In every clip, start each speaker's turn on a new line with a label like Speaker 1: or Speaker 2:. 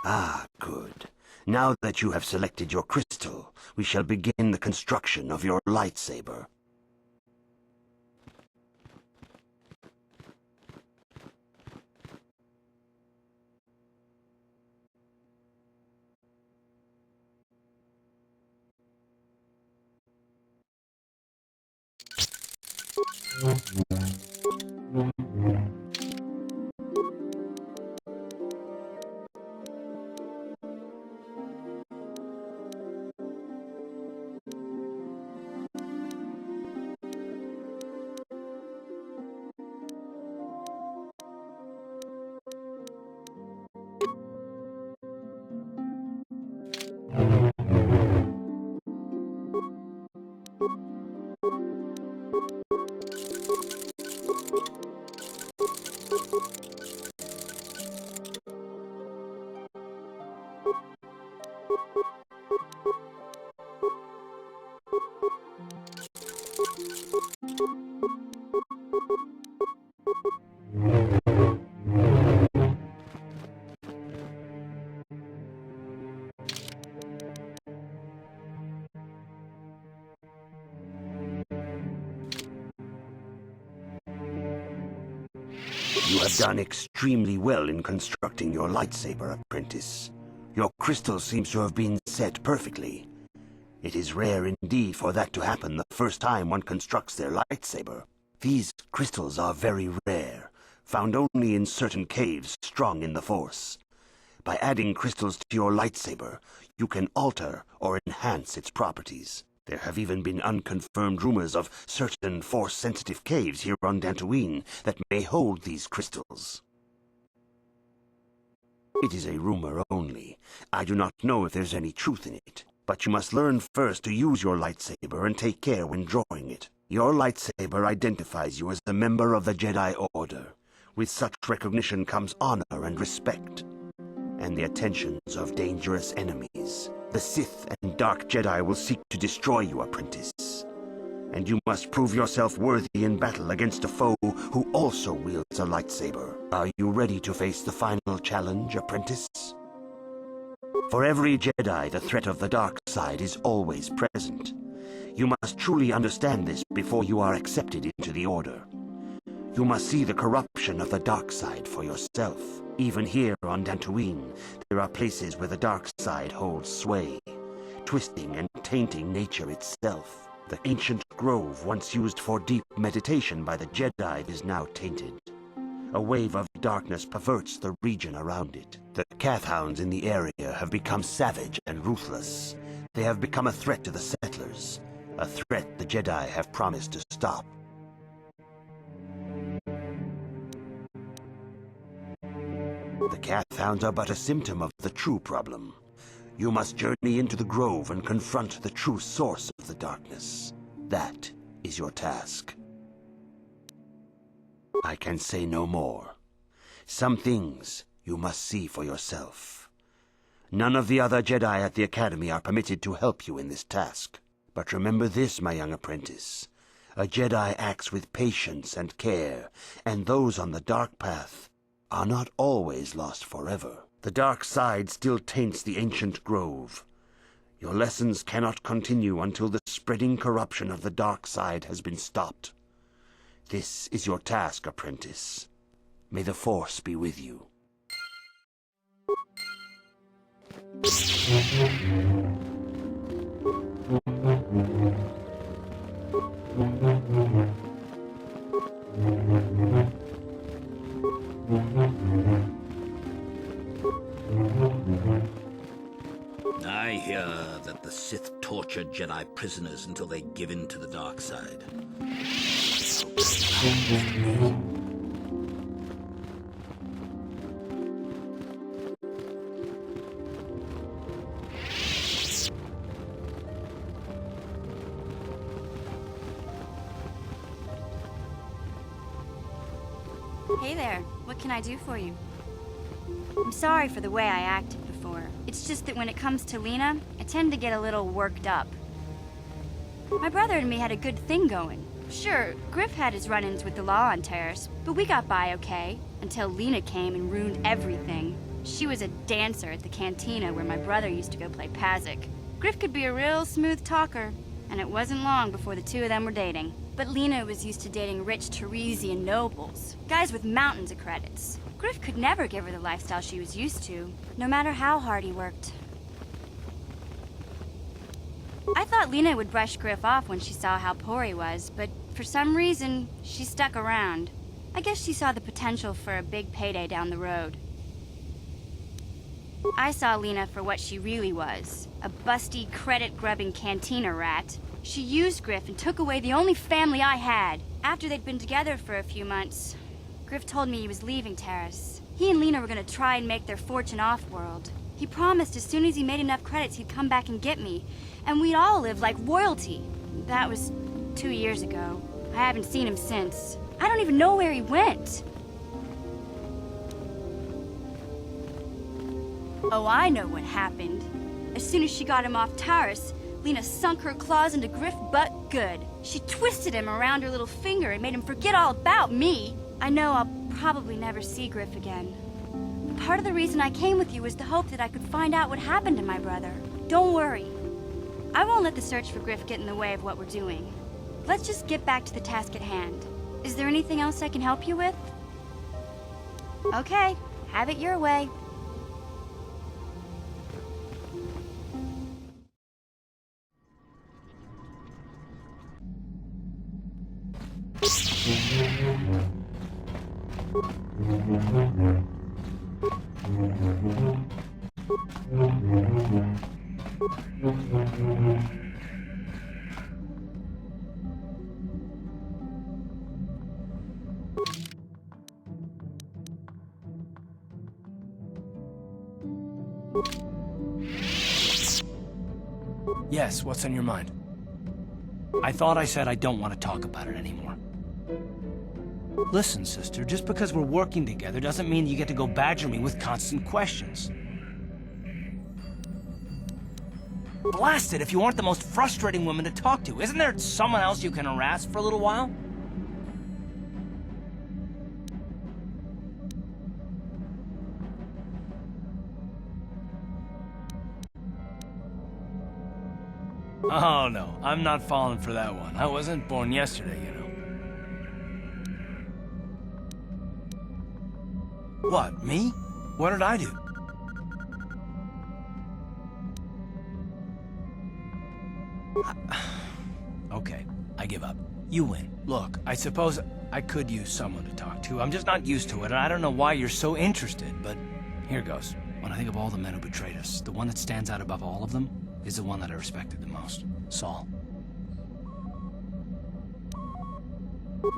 Speaker 1: Ah, good. Now that you have selected your crystal, we shall begin the construction of your lightsaber. You have done extremely well in constructing your lightsaber, apprentice. Your crystal seems to have been set perfectly. It is rare indeed for that to happen the first time one constructs their lightsaber. These crystals are very rare, found only in certain caves strong in the Force. By adding crystals to your lightsaber, you can alter or enhance its properties. There have even been unconfirmed rumors of certain Force-sensitive caves here on Dantooine that may hold these crystals. It is a rumor only. I do not know if there's any truth in it. But you must learn first to use your lightsaber and take care when drawing it. Your lightsaber identifies you as a member of the Jedi Order. With such recognition comes honor and respect, and the attentions of dangerous enemies. The Sith and Dark Jedi will seek to destroy you, apprentice. and you must prove yourself worthy in battle against a foe who also wields a lightsaber. Are you ready to face the final challenge, apprentice? For every Jedi, the threat of the dark side is always present. You must truly understand this before you are accepted into the Order. You must see the corruption of the dark side for yourself. Even here on Dantooine, there are places where the dark side holds sway, twisting and tainting nature itself. The ancient grove, once used for deep meditation by the Jedi, is now tainted. A wave of darkness perverts the region around it. The Kath hounds in the area have become savage and ruthless. They have become a threat to the settlers, a threat the Jedi have promised to stop. The Kath hounds are but a symptom of the true problem. You must journey into the grove and confront the true source of the darkness. That is your task. I can say no more. Some things you must see for yourself. None of the other Jedi at the Academy are permitted to help you in this task. But remember this, my young apprentice. A Jedi acts with patience and care, and those on the dark path are not always lost forever. The dark side still taints the ancient grove. Your lessons cannot continue until the spreading corruption of the dark side has been stopped. This is your task, apprentice. May the Force be with you.
Speaker 2: I hear that the Sith tortured Jedi prisoners until they give in to the dark side.
Speaker 3: Hey there, what can I do for you? I'm sorry for the way I acted before. It's just that when it comes to Lena, I tend to get a little worked up. My brother and me had a good thing going. Sure, Griff had his run-ins with the law on Terrace, but we got by okay, until Lena came and ruined everything. She was a dancer at the cantina where my brother used to go play Pazik. Griff could be a real smooth talker, and it wasn't long before the two of them were dating. But Lena was used to dating rich Teresian nobles, guys with mountains of credits. Griff could never give her the lifestyle she was used to, no matter how hard he worked. I thought Lena would brush Griff off when she saw how poor he was, but for some reason, she stuck around. I guess she saw the potential for a big payday down the road. I saw Lena for what she really was, a busty, credit-grubbing cantina rat. She used Griff and took away the only family I had. After they'd been together for a few months, Griff told me he was leaving Terrace. He and Lena were gonna try and make their fortune off-world. He promised as soon as he made enough credits he'd come back and get me, and we'd all live like royalty. That was 2 years ago. I haven't seen him since. I don't even know where he went. Oh, I know what happened. As soon as she got him off Terrace, Lena sunk her claws into Griff butt good. She twisted him around her little finger and made him forget all about me. I know I'll probably never see Griff again. But part of the reason I came with you was to hope that I could find out what happened to my brother. Don't worry. I won't let the search for Griff get in the way of what we're doing. Let's just get back to the task at hand. Is there anything else I can help you with? Okay, have it your way.
Speaker 4: Yes, what's on your mind? I thought I said I don't want to talk about it anymore. Listen, sister, just because we're working together doesn't mean you get to go badger me with constant questions. Blast it if you aren't the most frustrating woman to talk to. Isn't there someone else you can harass for a little while? Oh no, I'm not falling for that one. I wasn't born yesterday, you know. What, me? What did I do? Okay, I give up. You win. Look, I suppose I could use someone to talk to. I'm just not used to it, and I don't know why you're so interested, but here goes. When I think of all the men who betrayed us, the one that stands out above all of them is the one that I respected the most. Saul.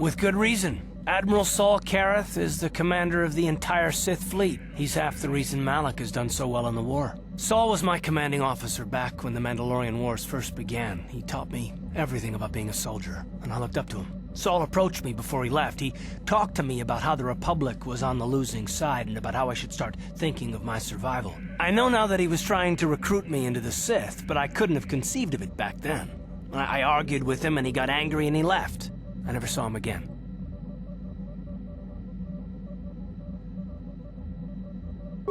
Speaker 4: With good reason. Admiral Saul Karath is the commander of the entire Sith fleet. He's half the reason Malak has done so well in the war. Saul was my commanding officer back when the Mandalorian Wars first began. He taught me everything about being a soldier, and I looked up to him. Saul approached me before he left. He talked to me about how the Republic was on the losing side and about how I should start thinking of my survival. I know now that he was trying to recruit me into the Sith, but I couldn't have conceived of it back then. I argued with him and he got angry and he left. I never saw him again.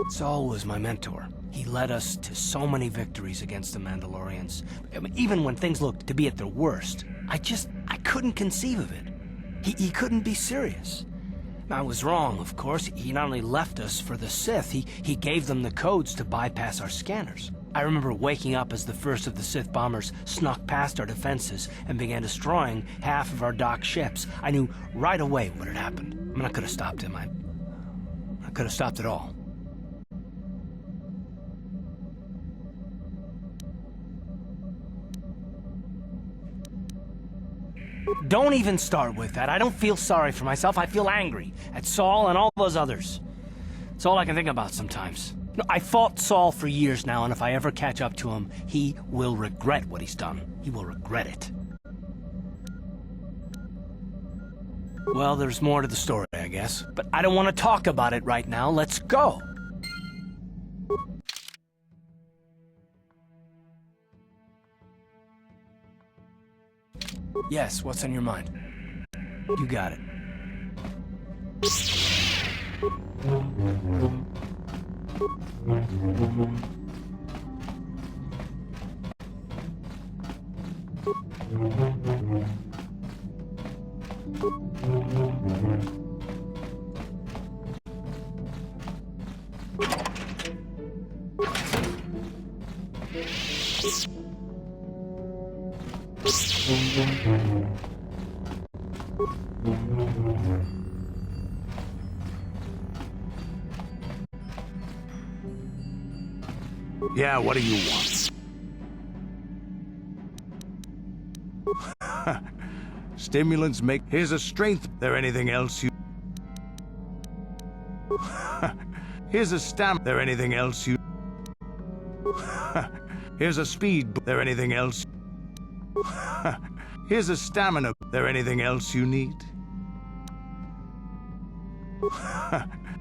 Speaker 4: Saul was my mentor. He led us to so many victories against the Mandalorians. I mean, even when things looked to be at their worst, I couldn't conceive of it. He couldn't be serious. I was wrong, of course. He not only left us for the Sith, he gave them the codes to bypass our scanners. I remember waking up as the first of the Sith bombers snuck past our defenses and began destroying half of our docked ships. I knew right away what had happened. I mean, I could have stopped him. I could have stopped it all. Don't even start with that. I don't feel sorry for myself. I feel angry at Saul and all those others. It's all I can think about sometimes. No, I fought Saul for years now, and if I ever catch up to him, he will regret what he's done. He will regret it. Well, there's more to the story, I guess. But I don't want to talk about it right now. Let's go. Yes, what's on your mind? You got it.
Speaker 5: Yeah, what do you want? Stimulants make... Here's a strength. There anything else you... Here's a stamp. There anything else you... Here's a speed. There anything else... Here's a stamina. There anything else you need?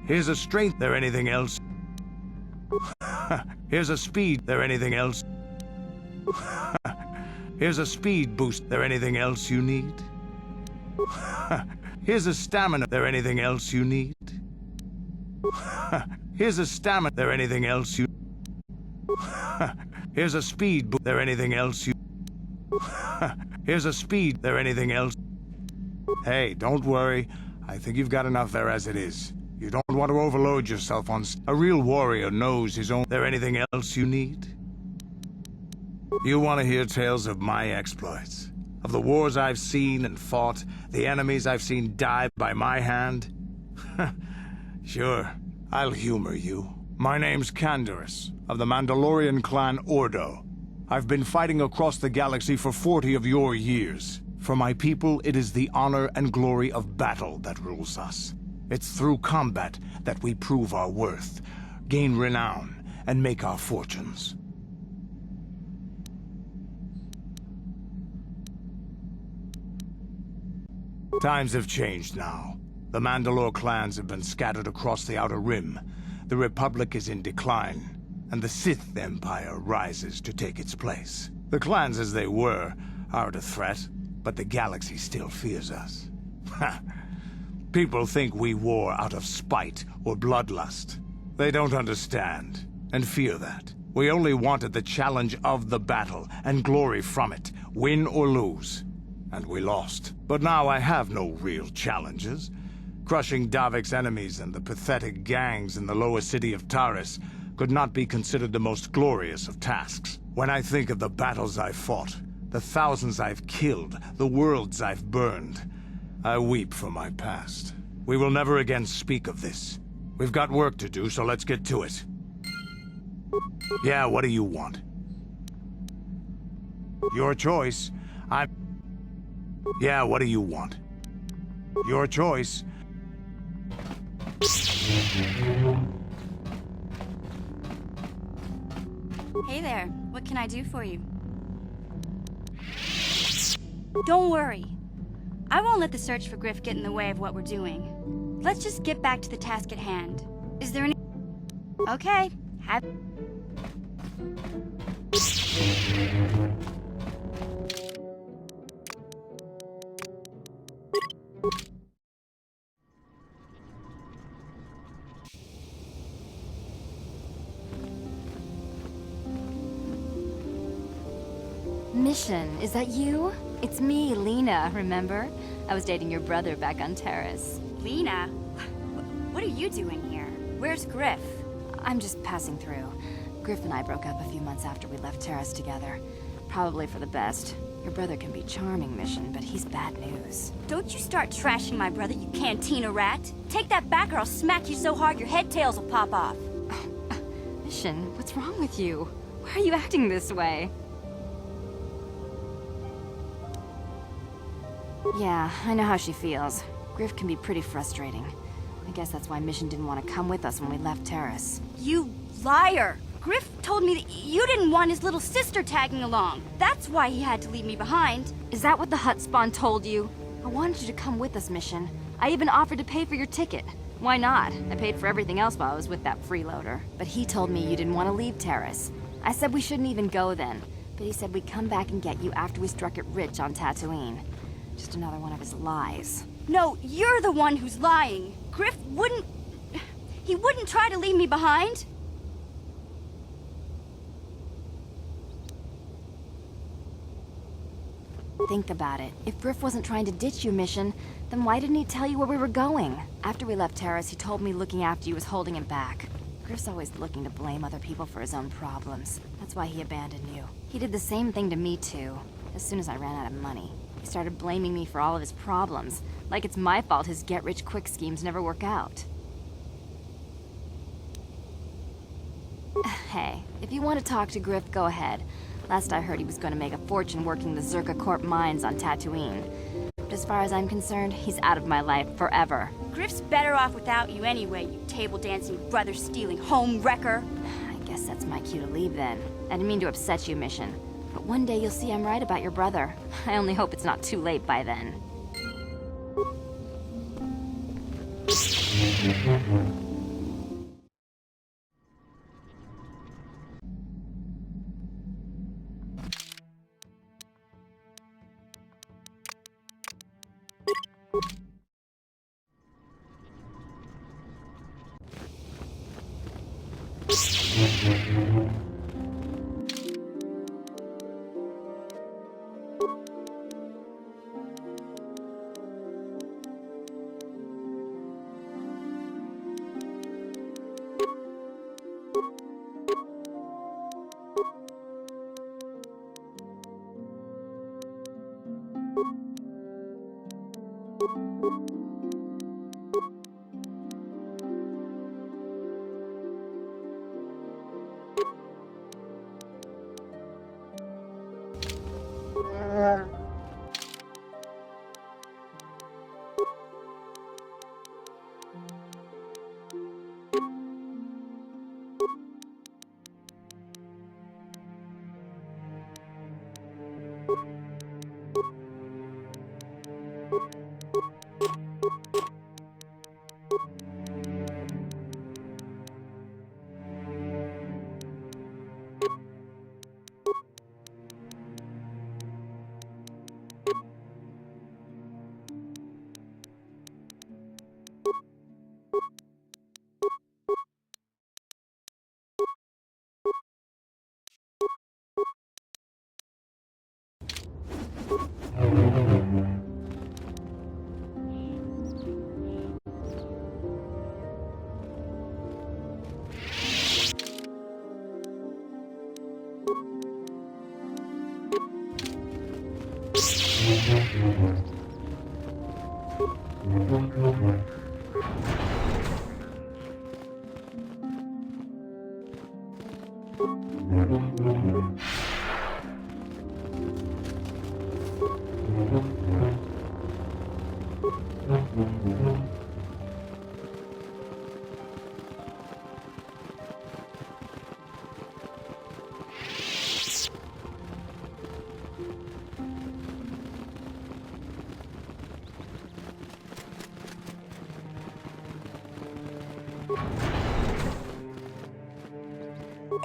Speaker 5: Here's a strength. There anything else? Here's a speed. There anything else? Here's a speed boost. There anything else you need? Here's a stamina. There anything else you need? Here's a stamina. There anything else you... Here's a speed boost. There anything else you... Here's a speed. There anything else? Hey, don't worry. I think you've got enough there as it is. You don't want to overload yourself on... A real warrior knows his own... There anything else you need? You want to hear tales of my exploits? Of the wars I've seen and fought, the enemies I've seen die by my hand? Sure, I'll humor you. My name's Canderous, of the Mandalorian clan Ordo. I've been fighting across the galaxy for 40 of your years. For my people, it is the honor and glory of battle that rules us. It's through combat that we prove our worth, gain renown, and make our fortunes. Times have changed now. The Mandalore clans have been scattered across the Outer Rim. The Republic is in decline, and the Sith Empire rises to take its place. The clans as they were aren't a threat, but the galaxy still fears us. People think we war out of spite or bloodlust. They don't understand, and fear that. We only wanted the challenge of the battle, and glory from it, win or lose. And we lost. But now I have no real challenges. Crushing Davik's enemies and the pathetic gangs in the lower city of Taris could not be considered the most glorious of tasks. When I think of the battles I've fought, the thousands I've killed, the worlds I've burned, I weep for my past. We will never again speak of this. We've got work to do, so let's get to it. Yeah, what do you want? Your choice. Yeah, what do you want? Your choice.
Speaker 3: Hey there, what can I do for you? Don't worry. I won't let the search for Griff get in the way of what we're doing. Let's just get back to the task at hand. Is there any... Okay,
Speaker 6: Mission, is that you? It's me, Lena, remember? I was dating your brother back on Terrace.
Speaker 3: Lena? What are you doing here? Where's Griff?
Speaker 6: I'm just passing through. Griff and I broke up a few months after we left Terrace together. Probably for the best. Your brother can be charming, Mission, but he's bad news.
Speaker 3: Don't you start trashing my brother, you cantina rat! Take that back or I'll smack you so hard your head tails will pop off!
Speaker 6: Mission, what's wrong with you? Why are you acting this way? Yeah, I know how she feels. Griff can be pretty frustrating. I guess that's why Mission didn't want to come with us when we left Terrace.
Speaker 3: You liar! Griff told me that you didn't want his little sister tagging along. That's why he had to leave me behind.
Speaker 6: Is that what the Hutt Spawn told you? I wanted you to come with us, Mission. I even offered to pay for your ticket. Why not? I paid for everything else while I was with that freeloader. But he told me you didn't want to leave Terrace. I said we shouldn't even go then. But he said we'd come back and get you after we struck it rich on Tatooine. Just another one of his lies.
Speaker 3: No, you're the one who's lying. Griff wouldn't... He wouldn't try to leave me behind.
Speaker 6: Think about it. If Griff wasn't trying to ditch you, Mission, then why didn't he tell you where we were going? After we left Terrace, he told me looking after you was holding him back. Griff's always looking to blame other people for his own problems. That's why he abandoned you. He did the same thing to me, too. As soon as I ran out of money, he started blaming me for all of his problems. Like it's my fault his get-rich-quick schemes never work out. Hey, if you want to talk to Griff, go ahead. Last I heard he was going to make a fortune working the Zerka Corp mines on Tatooine. But as far as I'm concerned, he's out of my life forever.
Speaker 3: Griff's better off without you anyway, you table-dancing, brother-stealing home wrecker.
Speaker 6: I guess that's my cue to leave then. I didn't mean to upset you, Mission. But one day you'll see I'm right about your brother. I only hope it's not too late by then.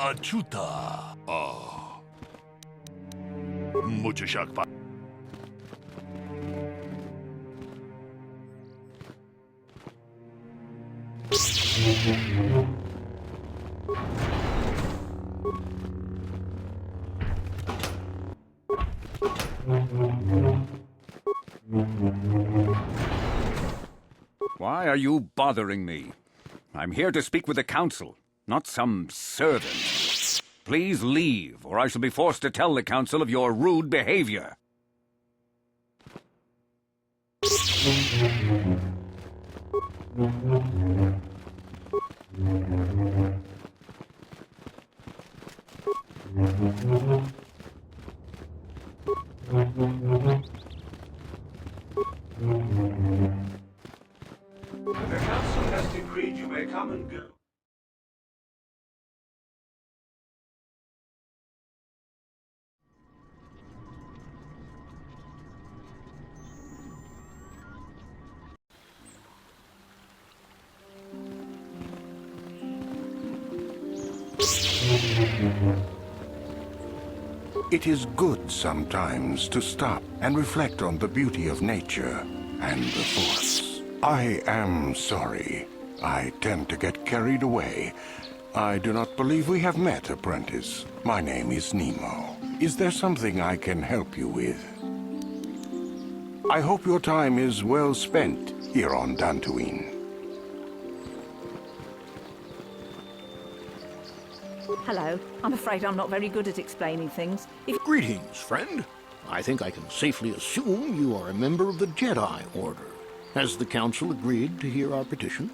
Speaker 7: Achuta. Mucho shakpa.
Speaker 8: Why are you bothering me? I'm here to speak with the council, not some servant. Please leave, or I shall be forced to tell the council of your rude behavior.
Speaker 1: The council has decreed you may come and go.
Speaker 9: It is good sometimes to stop and reflect on the beauty of nature and the Force. I am sorry. I tend to get carried away. I do not believe we have met, apprentice. My name is Nemo. Is there something I can help you with? I hope your time is well spent here on Dantooine.
Speaker 10: Hello. I'm afraid I'm not very good at explaining things.
Speaker 11: Greetings, friend. I think I can safely assume you are a member of the Jedi Order. Has the Council agreed to hear our petition?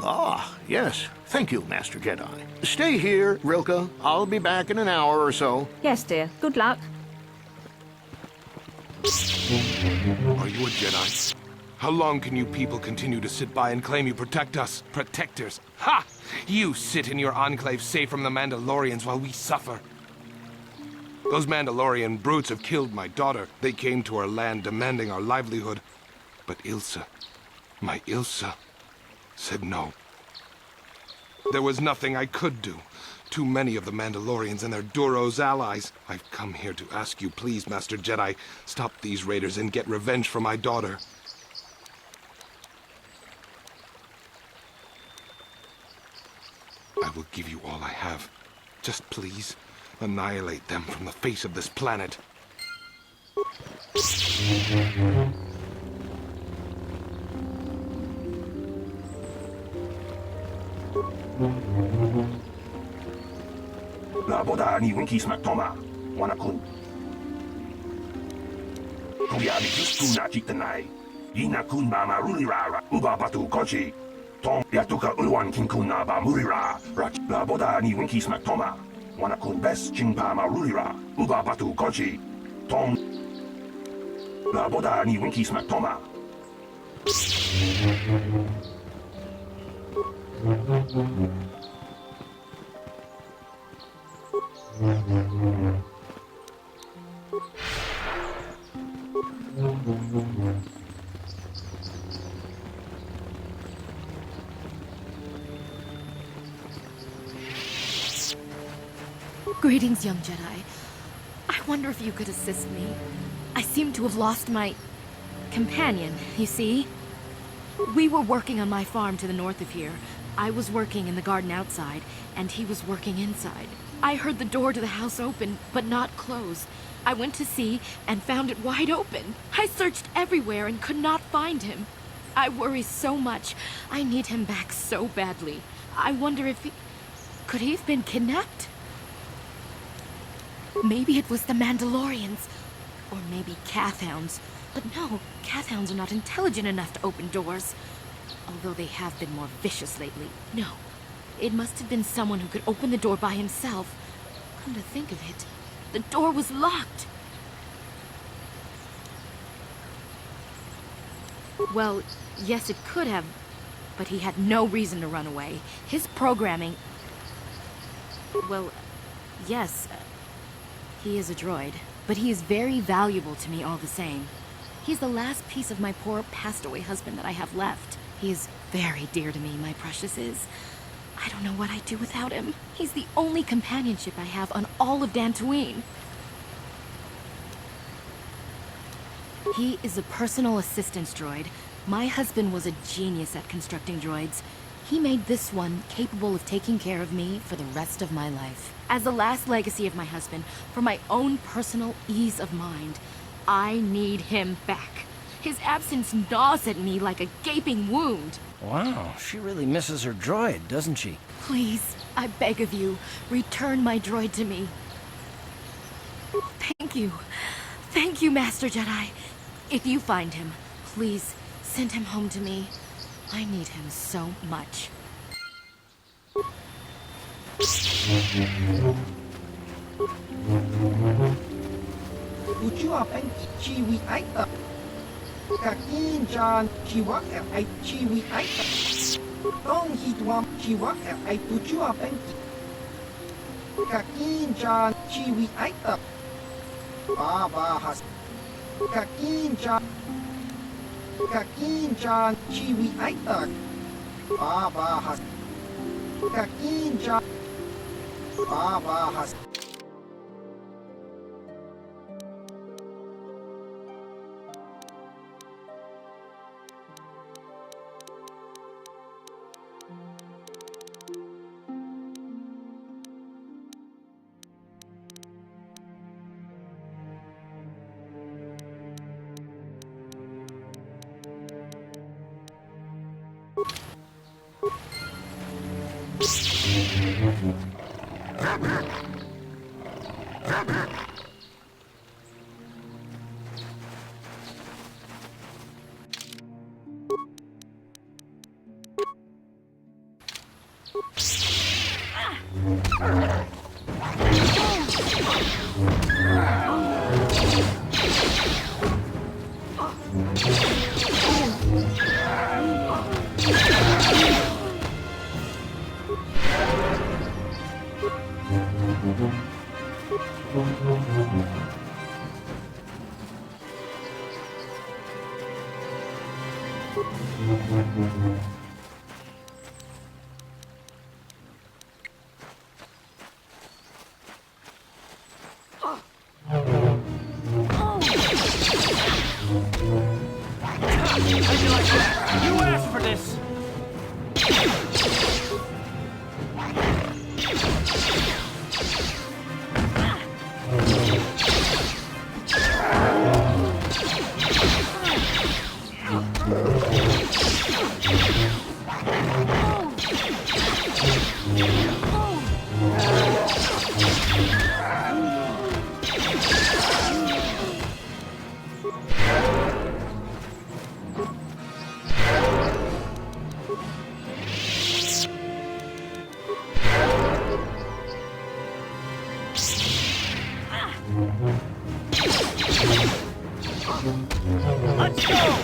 Speaker 11: Ah, yes. Thank you, Master Jedi. Stay here, Rilka. I'll be back in an hour or so.
Speaker 10: Yes, dear. Good luck.
Speaker 12: Are you a Jedi? How long can you people continue to sit by and claim you protect us? Protectors. Ha! You sit in your enclave safe from the Mandalorians while we suffer. Those Mandalorian brutes have killed my daughter. They came to our land demanding our livelihood. But Ilsa, my Ilsa, said no. There was nothing I could do. Too many of the Mandalorians and their Duros allies. I've come here to ask you, please, Master Jedi, stop these raiders and get revenge for my daughter. I will give you all I have. Just please, annihilate them from the face of this planet.
Speaker 1: Laboda ni winki smak toma, wanakun. Kuya ni justu na chitanai. Ina kun ba marulira, uba batu kochi. Tom yatuka ulwan kinkuna ba murira. Laboda ni winki smak toma. Wanakun bes chingpa marulira, uba batu kochi. Tom Laboda ni winki smak toma.
Speaker 6: Greetings, young Jedi. I wonder if you could assist me. I seem to have lost my companion, you see? We were working on my farm to the north of here. I was working in the garden outside, and he was working inside. I heard the door to the house open, but not close. I went to see and found it wide open. I searched everywhere and could not find him. I worry so much. I need him back so badly. I wonder if he... Could he have been kidnapped? Maybe it was the Mandalorians. Or maybe Cathhounds. But no, Cathhounds are not intelligent enough to open doors. Although they have been more vicious lately. No. It must have been someone who could open the door by himself. Come to think of it, the door was locked. Well, yes, it could have, but he had no reason to run away. His programming... Well, yes, he is a droid, but he is very valuable to me all the same. He's the last piece of my poor passed-away husband that I have left. He is very dear to me, my precious is. I don't know what I'd do without him. He's the only companionship I have on all of Dantooine. He is a personal assistance droid. My husband was a genius at constructing droids. He made this one capable of taking care of me for the rest of my life. As the last legacy of my husband, for my own personal ease of mind, I need him back. His absence gnaws at me like a gaping wound.
Speaker 13: Wow, she really misses her droid, doesn't she?
Speaker 6: Please, I beg of you, return my droid to me. Thank you. Thank you, Master Jedi. If you find him, please send him home to me. I need him so much.
Speaker 14: Kakin Jan Chiwak I Chiwi Aita. Dong Hitwam Chiwak I Tuchua Penki. Kakin Jan Chiwi Aita. Baba Has. Kakin Jan Chiwi Aita. Baba Has. Kakin Jan Baba Has.
Speaker 4: How'd you like that? You asked for this! Let's go!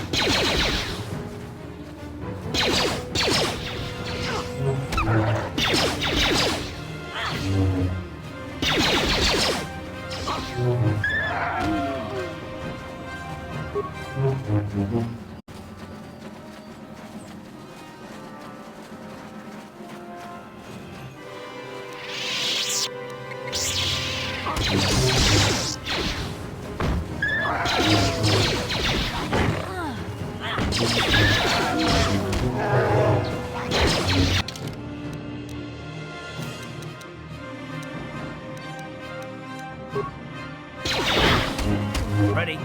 Speaker 4: Ready?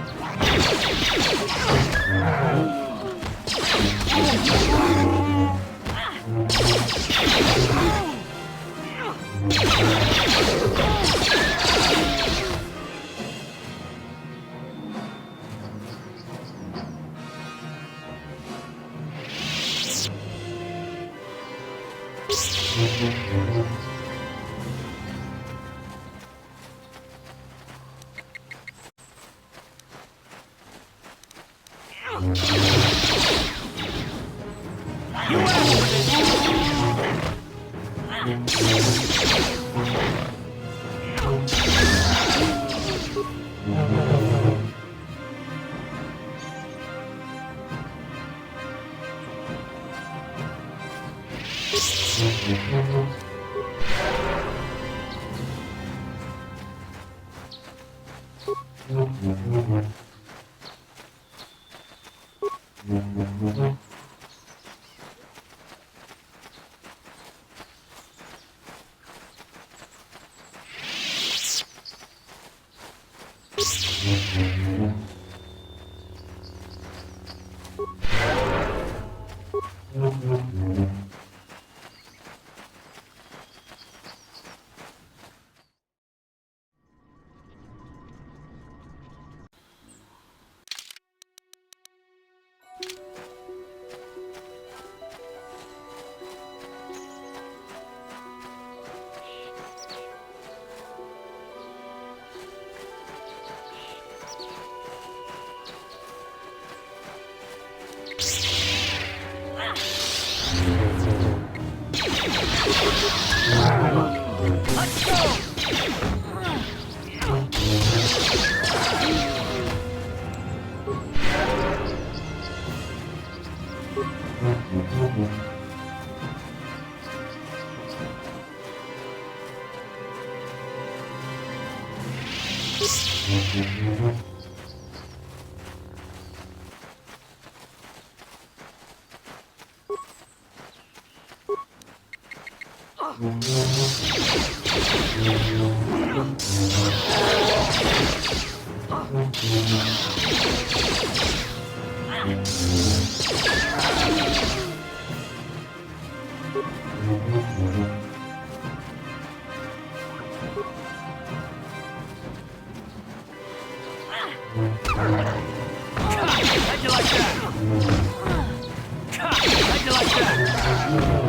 Speaker 4: How'd you like that? How'd you like
Speaker 3: you?